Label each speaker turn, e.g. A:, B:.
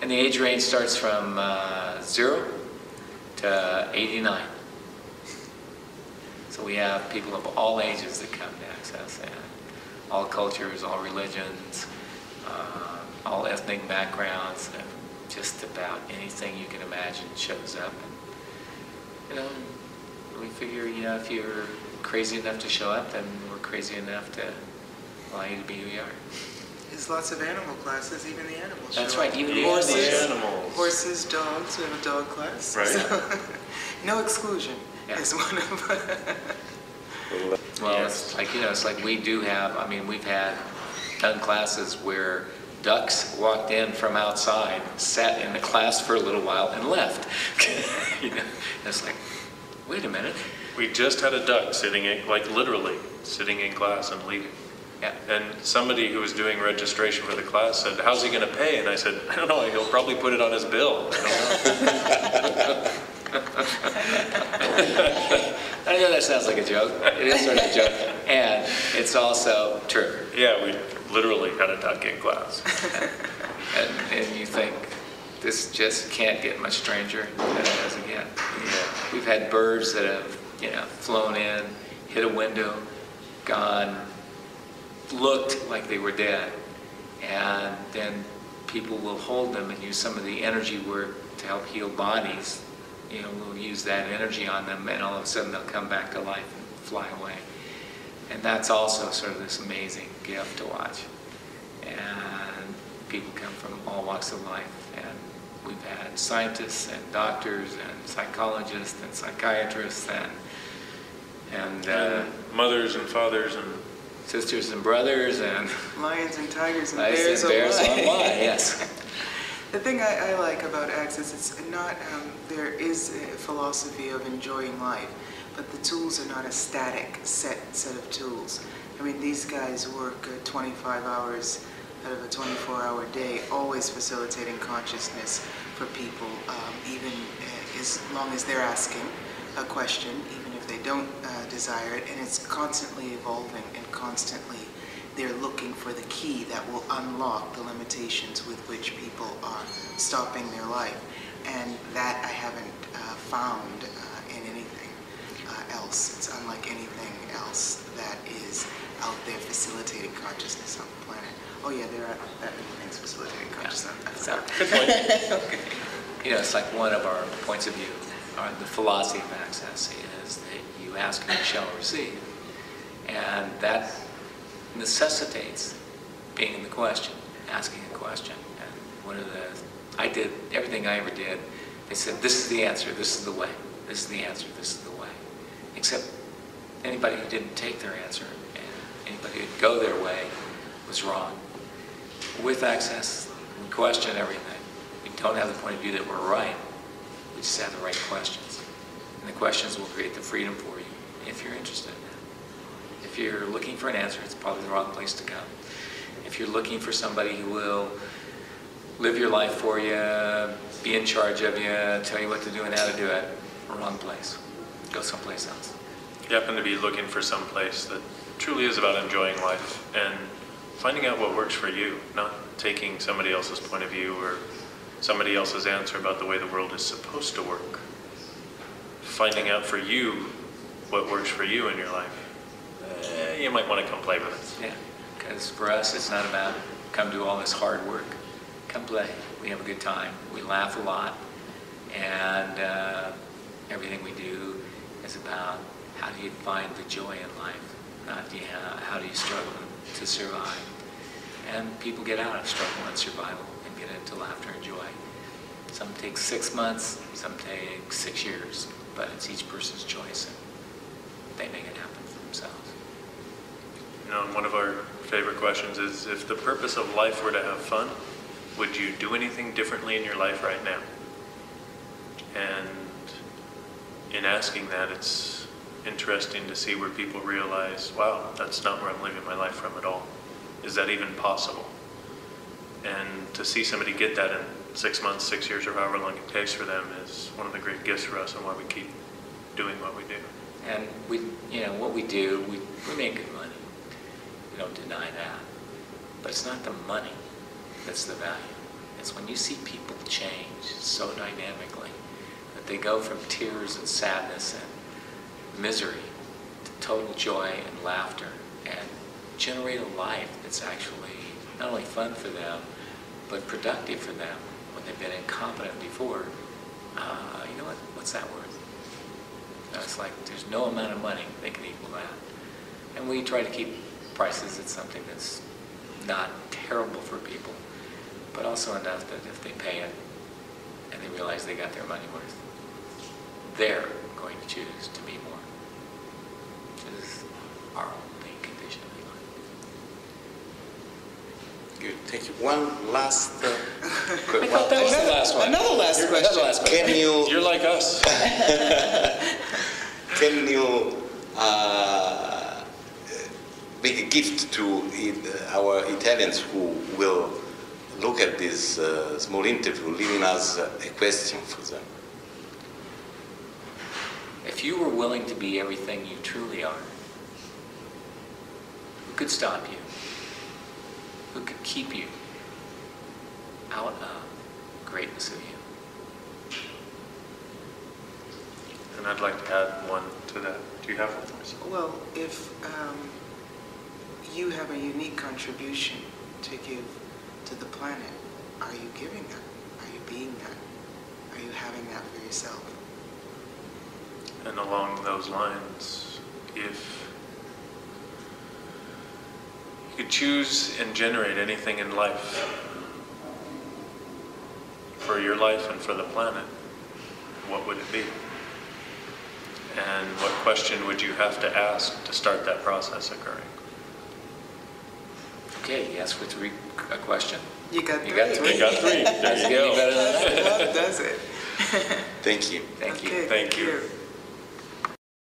A: And the age range starts from 0 to 89. So we have people of all ages that come to Access, and all cultures, all religions, all ethnic backgrounds, and just about anything you can imagine shows up. And, we figure, if you're crazy enough to show up, then we're crazy enough to allow you to be who you are.
B: There's lots of animal classes, even the animals.
A: That's right, even the
C: animals.
B: Horses, dogs, we have a dog class.
C: Right.
B: So, no exclusion is one of
A: Well, it's like we do have, we've had done classes where ducks walked in from outside, sat in the class for a little while, and left. And it's like, wait a minute.
C: We just had a duck sitting in, literally sitting in class and leaving.
A: Yeah.
C: And somebody who was doing registration for the class said, "How's he going to pay?" And I said, "I don't know. He'll probably put it on his bill."
A: I know that sounds like a joke. It is sort of a joke. And it's also true.
C: Yeah, we literally had a duck in class.
A: And you think, this just can't get much stranger than it does again. Yeah. We've had birds that have, flown in, hit a window, gone, looked like they were dead. And then people will hold them and use some of the energy work to help heal bodies. We'll use that energy on them, and all of a sudden they'll come back to life and fly away. And that's also sort of this amazing gift to watch. And people come from all walks of life. And we've had scientists and doctors and psychologists and psychiatrists and
C: mothers and fathers and
A: sisters and brothers and
B: lions and tigers and
A: bears online. Yes.
B: The thing I like about Access is not, there is a philosophy of enjoying life, but the tools are not a static set of tools. These guys work 25 hours out of a 24-hour day, always facilitating consciousness for people, even as long as they're asking a question, even if they don't desire it, and it's constantly evolving and constantly they're looking for the key that will unlock the limitations with which people are stopping their life. And that I haven't found in anything else. It's unlike anything else that is out there facilitating consciousness on the planet. Oh yeah, there are that many things facilitating consciousness.
A: So,
C: good point.
B: Okay.
A: It's like one of our points of view, or the philosophy of Access is that you ask and you shall receive. And that necessitates being in the question, asking a question. And I did everything I ever did. They said, this is the answer, this is the way. This is the answer, this is the way. Except anybody who didn't take their answer and anybody who didn't go their way was wrong. With Access, we question everything. We don't have the point of view that we're right. We just have the right questions. And the questions will create the freedom for you if you're interested in that. If you're looking for an answer, it's probably the wrong place to go. If you're looking for somebody who will live your life for you, be in charge of you, tell you what to do and how to do it, wrong place. Go someplace else.
C: You happen to be looking for some place that truly is about enjoying life and finding out what works for you, not taking somebody else's point of view or somebody else's answer about the way the world is supposed to work. Finding out for you what works for you in your life. You might want to come play with us.
A: Yeah, because for us it's not about come do all this hard work. Come play. We have a good time. We laugh a lot. And everything we do is about how do you find the joy in life, not how do you struggle to survive. And people get out of struggle and survival and get into laughter and joy. Some take 6 months, some take 6 years, but it's each person's choice. And they make it happen for themselves.
C: One of our favorite questions is, if the purpose of life were to have fun, would you do anything differently in your life right now? And in asking that, it's interesting to see where people realize, wow, that's not where I'm living my life from at all. Is that even possible? And to see somebody get that in 6 months, 6 years, or however long it takes for them is one of the great gifts for us and why we keep doing what we do.
A: And what we do, we make good money. We don't deny that. But it's not the money that's the value. is when you see people change so dynamically that they go from tears and sadness and misery to total joy and laughter and generate a life that's actually not only fun for them, but productive for them when they've been incompetent before. You know what? What's that worth? It's like there's no amount of money that can equal that. And we try to keep prices at something that's not terrible for people, but also enough that if they pay it and they realize they got their money worth, they're going to choose to be more. This is our only condition in life.
D: Good, thank you. One last
A: I thought that was the last one.
B: Another last question.
D: Can you
C: You're like us.
D: can you make a gift to our Italians who will look at this small interview, leaving us a question for them?
A: If you were willing to be everything you truly are, who could stop you? Who could keep you out of greatness of you?
C: And I'd like to add one to that. Do you have one?
B: Well, if you have a unique contribution to give to the planet, are you giving that? Are you being that? Are you having that for yourself?
C: And along those lines, if you could choose and generate anything in life, for your life and for the planet, what would it be? And what question would you have to ask to start that process occurring?
A: Okay, you asked for a question.
B: You got three.
A: You got three.
C: You got three. There you
A: Any
C: go.
A: better than that?
B: That does it.
D: Thank you.
A: Thank you.
B: Okay,
C: Thank you.